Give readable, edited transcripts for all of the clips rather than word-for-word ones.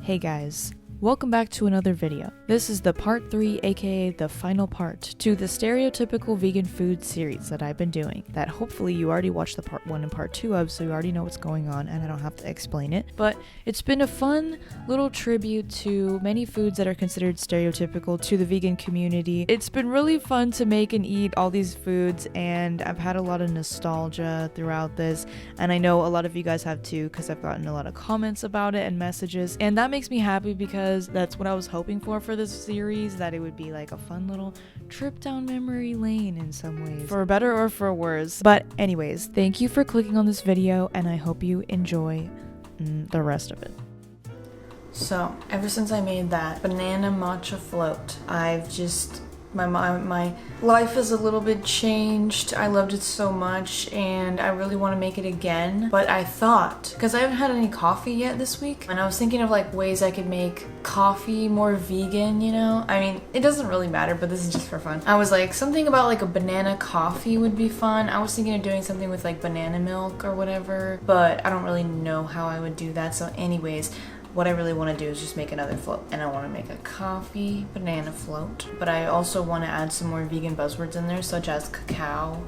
Hey guys, welcome back to another video. This is the part 3, aka the final part, to the stereotypical vegan food series that I've been doing, that hopefully you already watched the part 1 and part 2 of, so you already know what's going on and I don't have to explain it. But it's been a fun little tribute to many foods that are considered stereotypical to the vegan community. It's been really fun to make and eat all these foods, and I've had a lot of nostalgia throughout this, and I know a lot of you guys have too, because I've gotten a lot of comments about it and messages, and that makes me happy because that's what I was hoping for this series, that it would be like a fun little trip down memory lane in some ways, for better or for worse. But anyways, thank you for clicking on this video, and I hope you enjoy the rest of it. So ever since I made that banana matcha float, I've just my life is a little bit changed. I loved it so much and I really want to make it again. But I thought, because I haven't had any coffee yet this week, and I was thinking of like ways I could make coffee more vegan, you know? I mean, it doesn't really matter, but this is just for fun. I was like, something about like a banana coffee would be fun. I was thinking of doing something with like banana milk or whatever, but I don't really know how I would do that. So anyways, what I really want to do is just make another float, and I want to make a coffee banana float, but I also want to add some more vegan buzzwords in there, such as cacao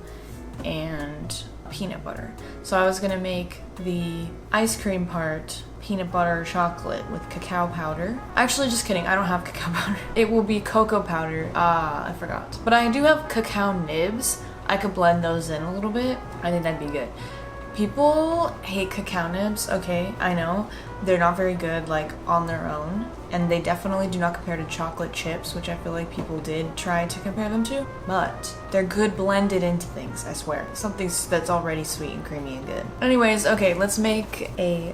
and peanut butter. So I was going to make the ice cream part peanut butter chocolate with cacao powder. Actually, just kidding, I don't have cacao powder. It will be cocoa powder. I forgot. But I do have cacao nibs. I could blend those in a little bit. I think that'd be good. People hate cacao nibs, okay, I know. They're not very good, like, on their own. And they definitely do not compare to chocolate chips, which I feel like people did try to compare them to. But they're good blended into things, I swear. Something that's already sweet and creamy and good. Anyways, okay, let's make a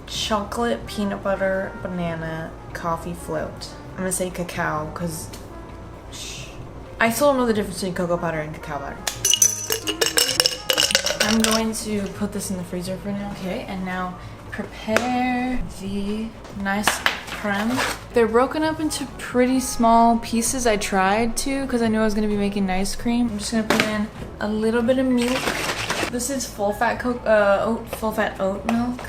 chocolate peanut butter banana coffee float. I'm gonna say cacao, because I still don't know the difference between cocoa powder and cacao powder. I'm going to put this in the freezer for now. Okay, and now prepare the nice creme. They're broken up into pretty small pieces. I tried to because I knew I was going to be making ice cream. I'm just going to put in a little bit of milk. This is full fat oat milk.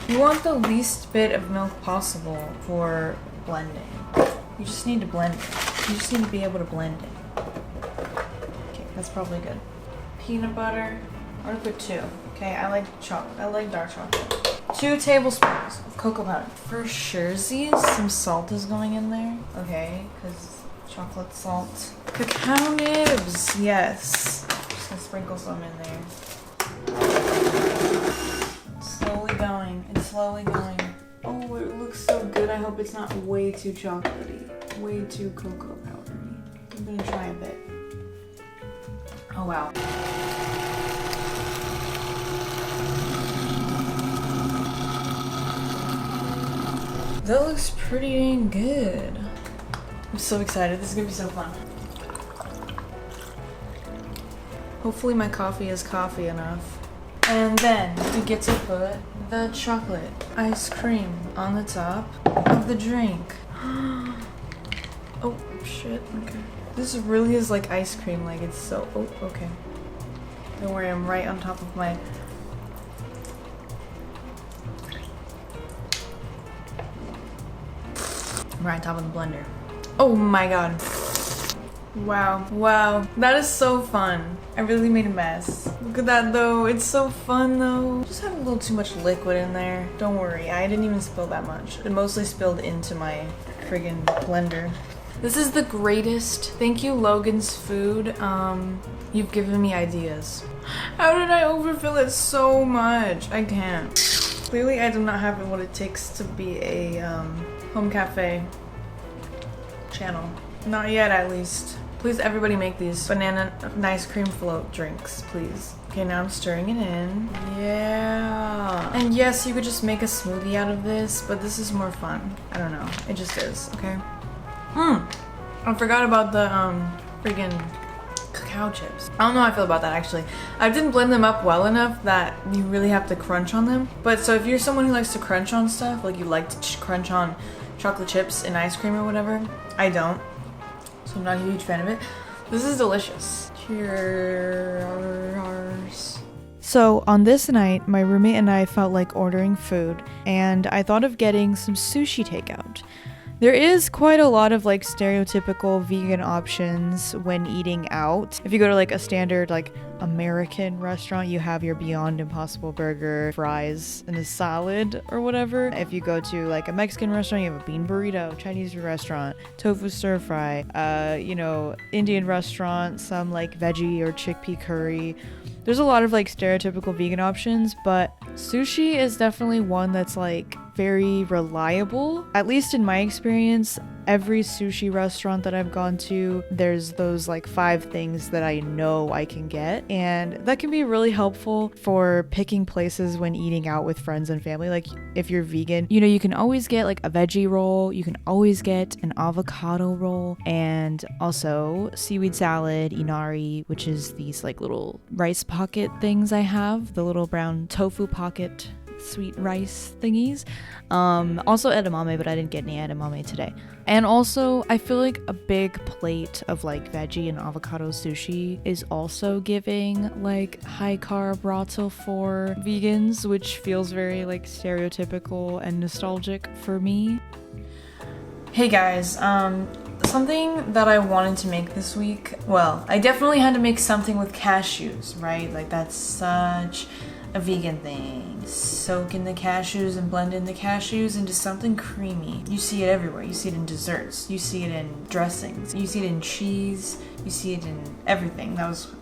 You want the least bit of milk possible for blending. You just need to blend it. You just need to be able to blend it. Okay, that's probably good. Peanut butter. I'm gonna put 2. Okay, I like dark chocolate. 2 tablespoons of cocoa powder. For sure, some salt is going in there. Okay, because chocolate salt. Cacao nibs, yes. Just gonna sprinkle some in there. It's slowly going. It's slowly going. Oh, it looks so good. I hope it's not way too chocolatey. Way too cocoa powdery. I'm gonna try a bit. Oh wow. That looks pretty dang good. I'm so excited. This is gonna be so fun. Hopefully my coffee is coffee enough. And then we get to put the chocolate ice cream on the top of the drink. Oh shit, okay. This really is like ice cream, like it's so, oh, okay. Don't worry, I'm right on top of my... I'm right on top of the blender. Oh my god. Wow, wow. That is so fun. I really made a mess. Look at that though, it's so fun though. Just had a little too much liquid in there. Don't worry, I didn't even spill that much. It mostly spilled into my friggin' blender. This is the greatest. Thank you, Logan's Food. You've given me ideas. How did I overfill it so much? I can't. Clearly, I do not have what it takes to be a home cafe channel. Not yet, at least. Please, everybody make these banana ice cream float drinks, please. Okay, now I'm stirring it in. Yeah. And yes, you could just make a smoothie out of this, but this is more fun. I don't know. It just is, okay? I forgot about the freaking cacao chips. I don't know how I feel about that actually. I didn't blend them up well enough that you really have to crunch on them. But so if you're someone who likes to crunch on stuff, like you like to crunch on chocolate chips and ice cream or whatever, I don't. So I'm not a huge fan of it. This is delicious. Cheers. So on this night, my roommate and I felt like ordering food, and I thought of getting some sushi takeout. There is quite a lot of like stereotypical vegan options when eating out. If you go to like a standard like American restaurant, you have your Beyond Impossible burger, fries, and a salad or whatever. If you go to like a Mexican restaurant, you have a bean burrito. Chinese restaurant, tofu stir fry. Indian restaurant, some like veggie or chickpea curry. There's a lot of like stereotypical vegan options, but sushi is definitely one that's like very reliable. At least in my experience, every sushi restaurant that I've gone to, there's those like 5 things that I know I can get, and that can be really helpful for picking places when eating out with friends and family. Like if you're vegan, you can always get like a veggie roll, you can always get an avocado roll, and also seaweed salad, inari, which is these like little rice pocket things I have, the little brown tofu pocket sweet rice thingies. Also edamame, but I didn't get any edamame today. And also, I feel like a big plate of like veggie and avocado sushi is also giving like high carb ratio for vegans, which feels very like stereotypical and nostalgic for me. Hey guys, something that I wanted to make this week, well, I definitely had to make something with cashews, right? Like that's such a vegan thing. Soak in the cashews and blend in the cashews into something creamy. You see it everywhere. You see it in desserts. You see it in dressings. You see it in cheese. You see it in everything. That was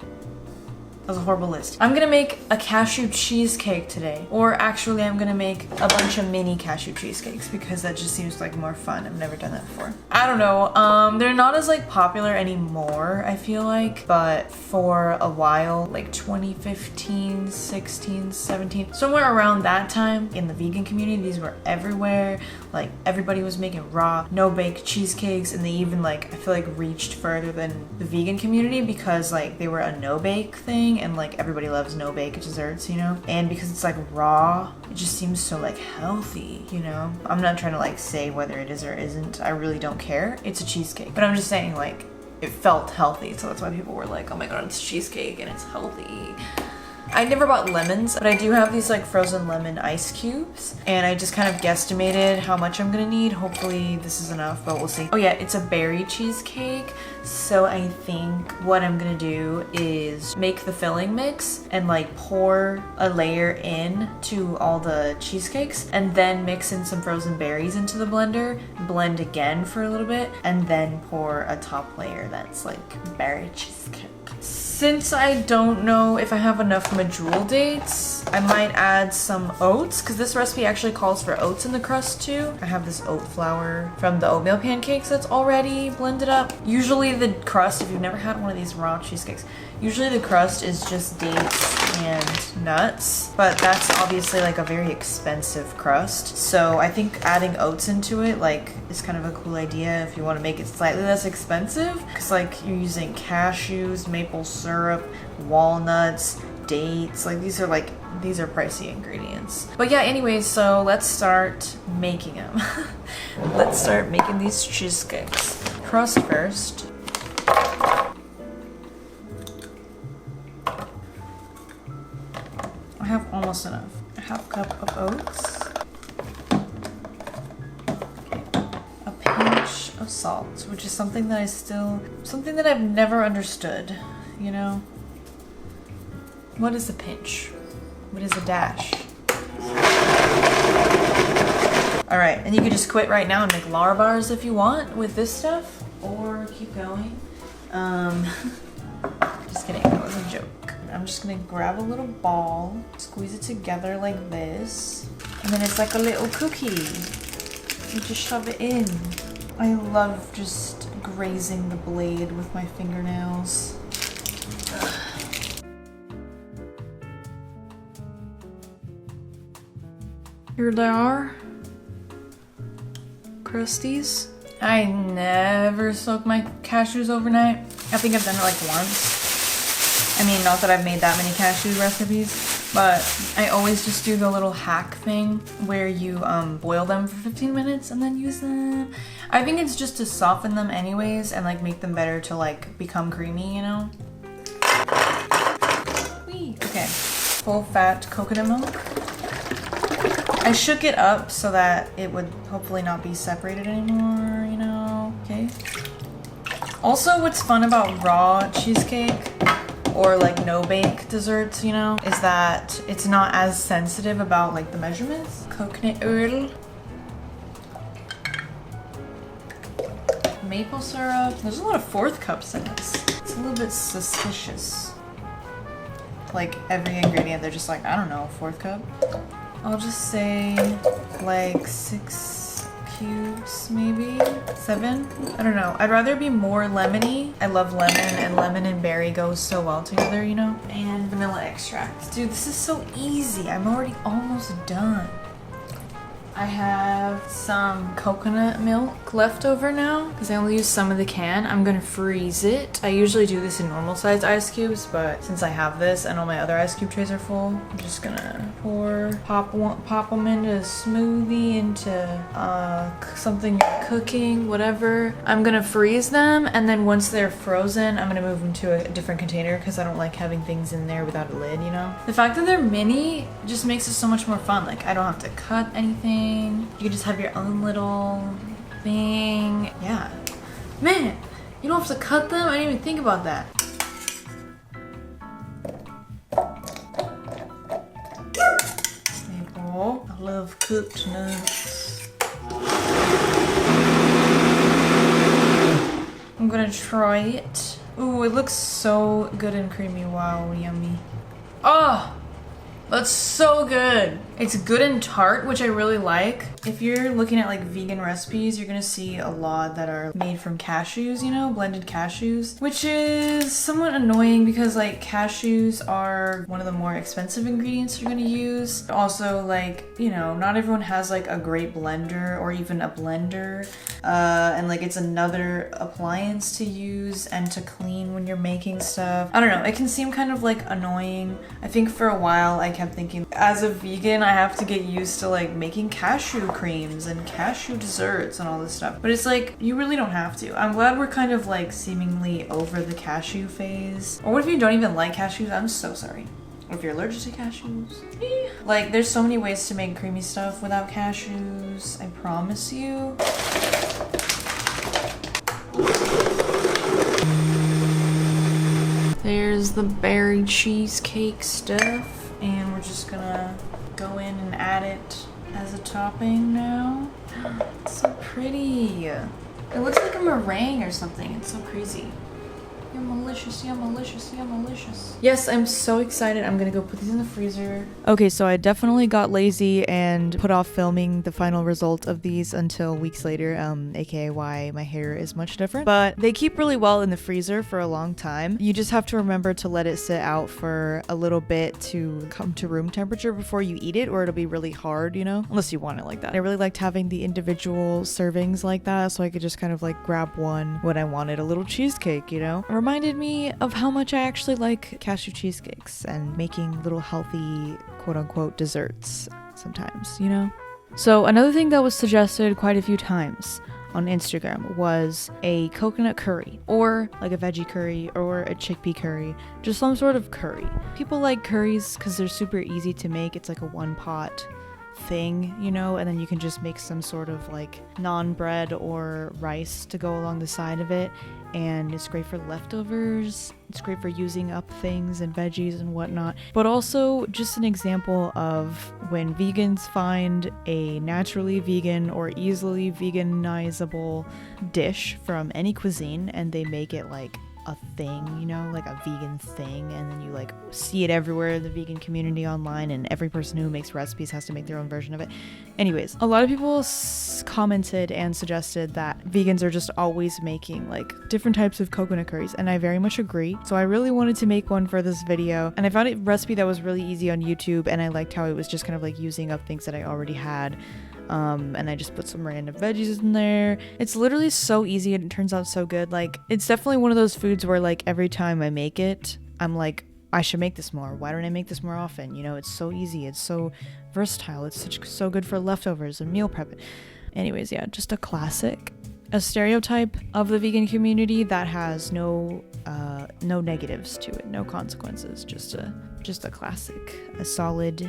a horrible list. I'm gonna make a cashew cheesecake today. Or actually, I'm gonna make a bunch of mini cashew cheesecakes because that just seems like more fun. I've never done that before. I don't know. They're not as like popular anymore, I feel like. But for a while, like 2015, 16, 17, somewhere around that time in the vegan community, these were everywhere. Like everybody was making raw, no-bake cheesecakes, and they even like, I feel like reached further than the vegan community because like they were a no-bake thing. And like everybody loves no-bake desserts, and because it's like raw, it just seems so like healthy, I'm not trying to like say whether it is or isn't. I really don't care. It's a cheesecake, but I'm just saying like it felt healthy, so that's why people were like, oh my god, it's cheesecake and it's healthy. I never bought lemons, but I do have these like frozen lemon ice cubes, and I just kind of guesstimated how much I'm gonna need. Hopefully this is enough, but we'll see. Oh yeah, it's a berry cheesecake, so I think what I'm gonna do is make the filling mix and like pour a layer in to all the cheesecakes, and then mix in some frozen berries into the blender, blend again for a little bit, and then pour a top layer that's like berry cheesecake. Since I don't know if I have enough medjool dates, I might add some oats, because this recipe actually calls for oats in the crust too. I have this oat flour from the oatmeal pancakes that's already blended up. Usually the crust, if you've never had one of these raw cheesecakes, usually the crust is just dates and nuts, but that's obviously like a very expensive crust. So I think adding oats into it like is kind of a cool idea if you want to make it slightly less expensive, because like you're using cashews, maple syrup, walnuts, dates, like these are pricey ingredients. But yeah, anyways, so let's start making them. Let's start making these cheesecakes. Crust first. I have almost enough. A half cup of oats. Okay. A pinch of salt, which is something that I've never understood, What is a pinch? What is a dash? Alright, and you can just quit right now and make Lara bars if you want with this stuff, or keep going. Just kidding, that was a joke. I'm just gonna grab a little ball, squeeze it together like this, and then it's like a little cookie. You just shove it in. I love just grazing the blade with my fingernails. Ugh. Here they are. Crusties. I never soak my cashews overnight. I think I've done it like once. I mean, not that I've made that many cashew recipes, but I always just do the little hack thing where you boil them for 15 minutes and then use them. I think it's just to soften them anyways and like make them better to like become creamy, Whee! Okay, full fat coconut milk. I shook it up so that it would hopefully not be separated anymore, you know, okay? Also, what's fun about raw cheesecake or like no bake desserts, you know, is that it's not as sensitive about like the measurements. Coconut oil. Maple syrup. There's a lot of fourth cups in this. It's a little bit suspicious. Like every ingredient, they're just like, I don't know, fourth cup. I'll just say like 6 cubes, maybe 7. I don't know. I'd rather be more lemony. I love lemon, and lemon and berry goes so well together, you know? And vanilla extract. Dude, this is so easy. I'm already almost done. I have some coconut milk left over now because I only used some of the can. I'm gonna freeze it. I usually do this in normal size ice cubes, but since I have this and all my other ice cube trays are full, I'm just gonna pop them into a smoothie, into something you're cooking, whatever. I'm gonna freeze them, and then once they're frozen, I'm gonna move them to a different container because I don't like having things in there without a lid, you know? The fact that they're mini just makes it so much more fun. Like, I don't have to cut anything. You can just have your own little thing. Yeah. Man, you don't have to cut them? I didn't even think about that. Staple. I love cooked nuts. I'm gonna try it. Ooh, it looks so good and creamy. Wow, yummy. Oh! That's so good. It's good and tart, which I really like. If you're looking at like vegan recipes, you're gonna see a lot that are made from cashews, you know, blended cashews, which is somewhat annoying because like cashews are one of the more expensive ingredients you're gonna use. Also, like, you know, not everyone has like a great blender or even a blender. And like it's another appliance to use and to clean when you're making stuff. I don't know, it can seem kind of like annoying. I think for a while I kept thinking, as a vegan, I have to get used to like making cashew creams and cashew desserts and all this stuff. But it's like, you really don't have to. I'm glad we're kind of like seemingly over the cashew phase. Or what if you don't even like cashews? I'm so sorry. Or if you're allergic to cashews. Like, there's so many ways to make creamy stuff without cashews. I promise you. There's the berry cheesecake stuff. And we're just gonna go in and add it as a topping now. It's so pretty. It looks like a meringue or something. It's so crazy. You're malicious, you're malicious, you're malicious. Yes, I'm so excited. I'm gonna go put these in the freezer. Okay, so I definitely got lazy and put off filming the final result of these until weeks later, aka why my hair is much different. But they keep really well in the freezer for a long time. You just have to remember to let it sit out for a little bit to come to room temperature before you eat it, or it'll be really hard, you know? Unless you want it like that. I really liked having the individual servings like that, so I could just kind of like grab one when I wanted a little cheesecake, you know? Reminded me of how much I actually like cashew cheesecakes and making little healthy quote-unquote desserts sometimes, you know? So another thing that was suggested quite a few times on Instagram was a coconut curry, or like a veggie curry or a chickpea curry, just some sort of curry. People like curries because they're super easy to make. It's like a one pot thing, you know, and then you can just make some sort of like naan bread or rice to go along the side of it, and it's great for leftovers. It's great for using up things and veggies and whatnot, but also just an example of when vegans find a naturally vegan or easily veganizable dish from any cuisine and they make it like a thing, you know, like a vegan thing, and then you like see it everywhere in the vegan community online, and every person who makes recipes has to make their own version of it. Anyways, a lot of people commented and suggested that vegans are just always making like different types of coconut curries, and I very much agree. So I really wanted to make one for this video, and I found a recipe that was really easy on YouTube, and I liked how it was just kind of like using up things that I already had. And I just put some random veggies in there. It's literally so easy and it turns out so good. Like, it's definitely one of those foods where like every time I make it, I'm like, I should make this more. Why don't I make this more often? You know, it's so easy. It's so versatile. It's so good for leftovers and meal prep. Anyways, yeah, just a classic. a stereotype of the vegan community that has no negatives to it, no consequences, just a classic, a solid,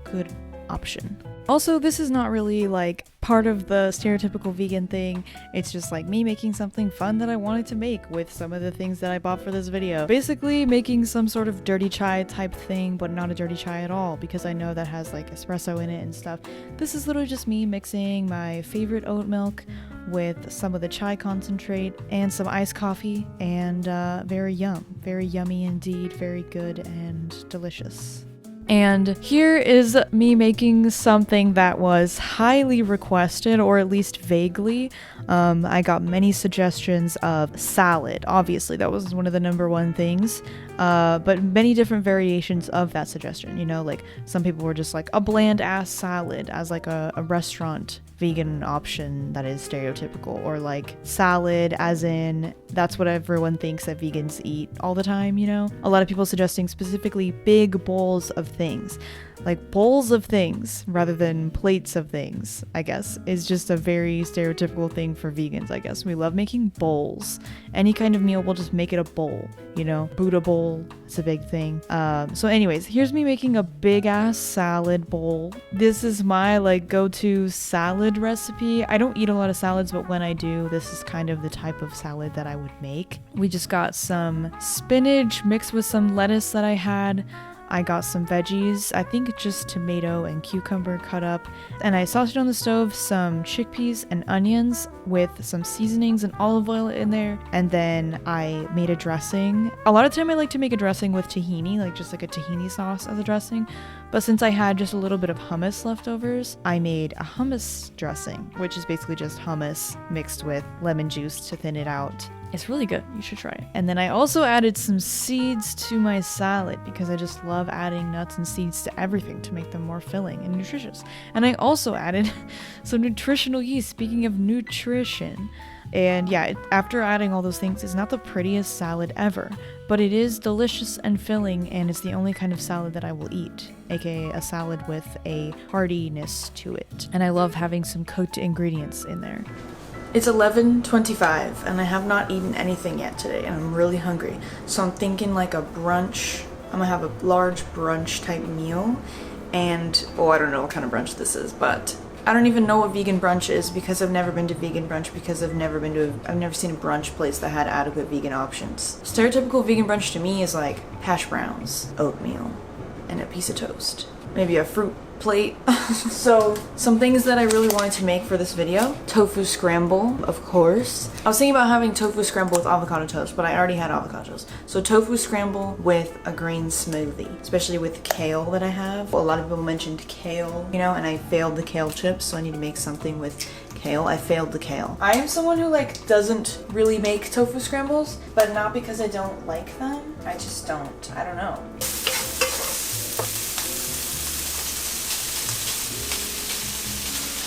good option. Also, this is not really like part of the stereotypical vegan thing. It's just like me making something fun that I wanted to make with some of the things that I bought for this video. Basically making some sort of dirty chai type thing, but not a dirty chai at all, because I know that has like espresso in it and stuff. This is literally just me mixing my favorite oat milk with some of the chai concentrate and some iced coffee, and very yummy indeed, very good and delicious. And here is me making something that was highly requested, or at least vaguely. I got many suggestions of salad. Obviously, that was one of the number one things. But many different variations of that suggestion. You know, like some people were just like a bland ass salad as like a restaurant vegan option that is stereotypical, or like salad as in that's what everyone thinks that vegans eat all the time, you know? A lot of people suggesting specifically big bowls of things. Like bowls of things rather than plates of things, I guess, is just a very stereotypical thing for vegans, I guess. We love making bowls. Any kind of meal, we'll just make it a bowl, you know? Buddha bowl, it's a big thing. So anyways, here's me making a big ass salad bowl. This is my like go-to salad recipe. I don't eat a lot of salads, but when I do, this is kind of the type of salad that I would make. We just got some spinach mixed with some lettuce that I had. I got some veggies, I think just tomato and cucumber cut up, and I sauteed on the stove some chickpeas and onions with some seasonings and olive oil in there, and then I made a dressing. A lot of time I like to make a dressing with tahini, like just like a tahini sauce as a dressing, but since I had just a little bit of hummus leftovers, I made a hummus dressing, which is basically just hummus mixed with lemon juice to thin it out. It's really good. You should try it. And then I also added some seeds to my salad because I just love adding nuts and seeds to everything to make them more filling and nutritious. And I also added some nutritional yeast, speaking of nutrition. And yeah, after adding all those things, it's not the prettiest salad ever, but it is delicious and filling, and it's the only kind of salad that I will eat, aka a salad with a heartiness to it. And I love having some cooked ingredients in there. It's 11:25 and I have not eaten anything yet today, and I'm really hungry. So I'm thinking like a brunch. I'm gonna have a large brunch type meal, and I don't know what kind of brunch this is, but I don't even know what vegan brunch is because I've never been to vegan brunch, because I've never seen a brunch place that had adequate vegan options. Stereotypical vegan brunch to me is like hash browns, oatmeal, and a piece of toast. Maybe a fruit plate. So some things that I really wanted to make for this video: tofu scramble, of course. I was thinking about having tofu scramble with avocado toast, but I already had avocado toast. So tofu scramble with a green smoothie, especially with kale that I have. A lot of people mentioned kale, you know, and I failed the kale chips, so I need to make something with kale. I failed the kale. I am someone who like doesn't really make tofu scrambles, but not because I don't like them. I just don't. I don't know.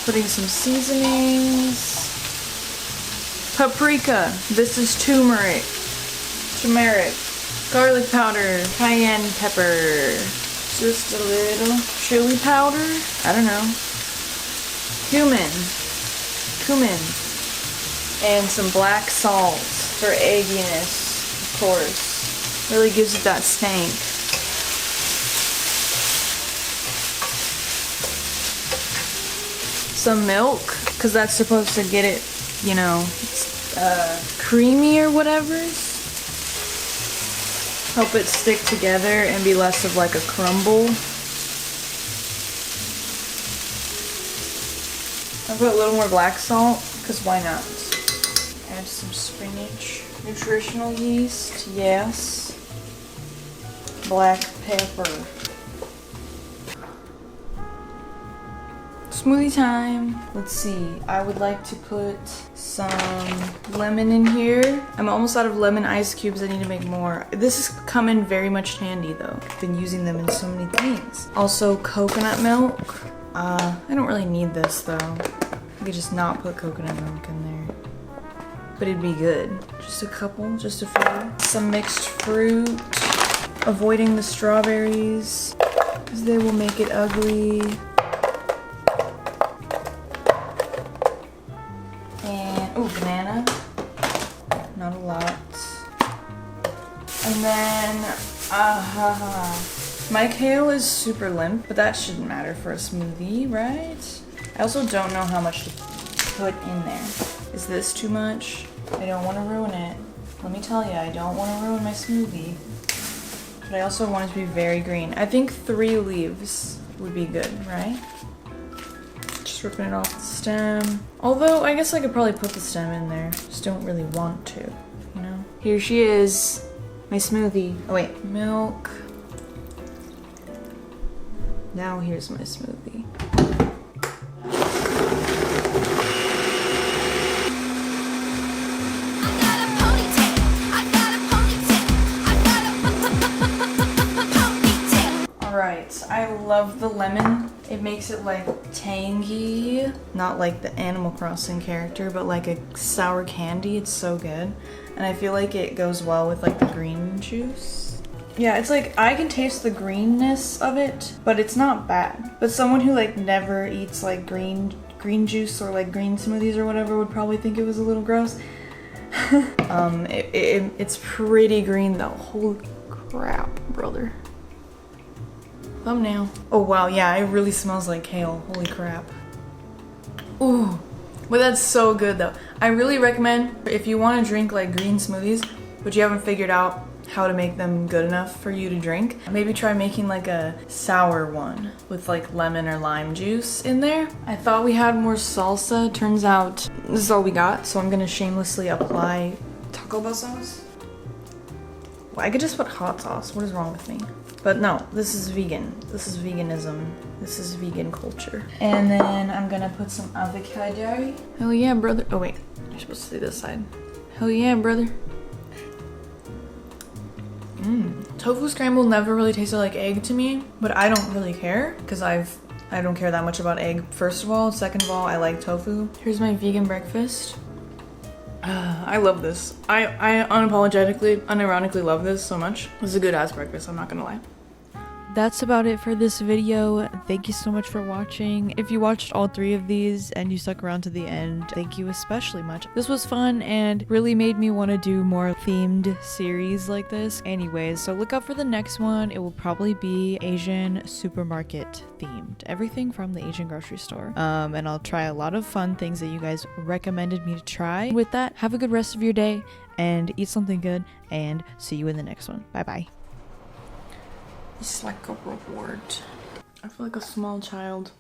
Putting some seasonings. Paprika. This is turmeric. Garlic powder. Cayenne pepper. Just a little chili powder. I don't know. Cumin. And some black salt for egginess, of course. Really gives it that stank. Some milk, because that's supposed to get it, you know, creamy or whatever. Help it stick together and be less of like a crumble. I'll put a little more black salt, because why not? Add some spinach. Nutritional yeast, yes. Black pepper. Smoothie time. Let's see. I would like to put some lemon in here. I'm almost out of lemon ice cubes. I need to make more. This has come in very much handy though. I've been using them in so many things. Also coconut milk. I don't really need this though. I could just not put coconut milk in there. But it'd be good. Just a couple, just a few. Some mixed fruit. Avoiding the strawberries, because they will make it ugly. And And then, my kale is super limp, but that shouldn't matter for a smoothie, right? I also don't know how much to put in there. Is this too much? I don't want to ruin it. Let me tell you, I don't want to ruin my smoothie. But I also want it to be very green. I think 3 leaves would be good, right? Just ripping it off the stem. Although, I guess I could probably put the stem in there. Just don't really want to, you know? Here she is, my smoothie. Oh wait, milk. Now here's my smoothie. Alright, I love the lemon. It makes it like tangy. Not like the Animal Crossing character, but like a sour candy. It's so good. And I feel like it goes well with like the green juice. Yeah, it's like I can taste the greenness of it, but it's not bad. But someone who like never eats like green juice or like green smoothies or whatever would probably think it was a little gross. It's pretty green though. Holy crap, brother. Thumbnail. Oh wow, yeah, it really smells like kale. Holy crap. Ooh, but that's so good though. I really recommend if you want to drink like green smoothies, but you haven't figured out how to make them good enough for you to drink, maybe try making like a sour one with like lemon or lime juice in there. I thought we had more salsa. Turns out this is all we got, so I'm gonna shamelessly apply Taco Bell sauce. Well, I could just put hot sauce. What is wrong with me? But no, this is vegan. This is veganism. This is vegan culture. And then I'm gonna put some avocado. Hell yeah, brother. Oh wait, you're supposed to see this side. Hell yeah, brother. Tofu scramble never really tasted like egg to me, but I don't really care because I don't care that much about egg, first of all. Second of all, I like tofu. Here's my vegan breakfast. I love this. I unapologetically, unironically love this so much. This is a good ass breakfast, I'm not gonna lie. That's about it for this video. Thank you so much for watching. If you watched all 3 of these and you stuck around to the end, thank you especially much. This was fun and really made me want to do more themed series like this. Anyways, so look out for the next one. It will probably be Asian supermarket themed. Everything from the Asian grocery store. And I'll try a lot of fun things that you guys recommended me to try. With that, have a good rest of your day and eat something good, and see you in the next one. Bye bye. It's like a reward. I feel like a small child.